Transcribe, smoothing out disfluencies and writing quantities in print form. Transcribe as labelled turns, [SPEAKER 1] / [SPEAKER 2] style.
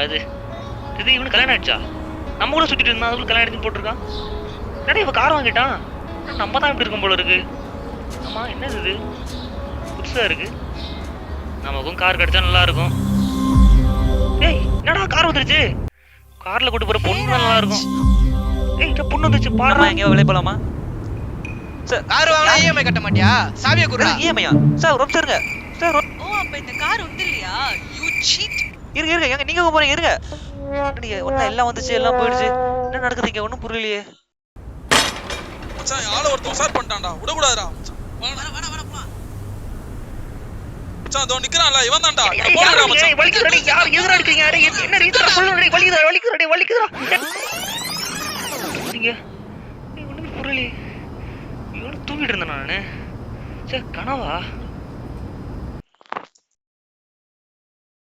[SPEAKER 1] இது இது இவனுக்கு கல்யாணம் ஆயிடுச்சா? நம்ம கூட சுத்திட்டு இருந்தா அதுக்குள்ள கல்யாணம் ஆயிடுச்சுன்னு போட்டிருக்கான். என்னடா இவன் கார் வாங்கிட்டான்? நம்ம தான் இப்படி இருக்கும் போல இருக்கு. ஆமா, என்னது இது புதுசா இருக்கு. நமக்கும் கார் கிடைச்சா நல்லா இருக்கும். ஏய், என்னடா கார் வந்துருச்சு? கார்ல கூட்டு போற பொண்ணு நல்லா இருக்கும். ஏய், இந்த பொண்ணு வந்துச்சு பாரு.
[SPEAKER 2] எங்க வெளிய போலாமா?
[SPEAKER 3] சார் கார் வாங்க இஎம்ஐ கட்ட மாட்டியா? சாவியை குடுடா.
[SPEAKER 2] இஎம்ஐயா? சார் ரொம்ப இருங்க. சார்
[SPEAKER 4] ஓ, அப்ப இந்த கார் உண்டு இல்லையா? You seat.
[SPEAKER 2] இருங்க எங்க நீங்க போறீங்க? இருங்க. நீங்க ஒண்ணா எல்லாம் வந்துச்சு எல்லாம் போயிடுச்சு. என்ன நடக்குது இங்க ஒண்ணும் புரியலையே.
[SPEAKER 5] மச்சான் ஆள ஒருத்தன் உசார் பண்ணிட்டான்டா. விட கூடாதுடா.
[SPEAKER 4] வர போ.
[SPEAKER 5] மச்சான் தோ நிக்கறான்ல இவன் தான்டா.
[SPEAKER 1] போடா மச்சான். வலிக்குதுடா. யார் எதுரா இருக்கீங்க? அட என்ன ரீசன் சொல்லுடா. வலிக்குதுடா. நீங்க ஒண்ணுமே புரியலையே. இவனு தூங்கிட்டு இருந்தேன் நானு. சே, கனவா?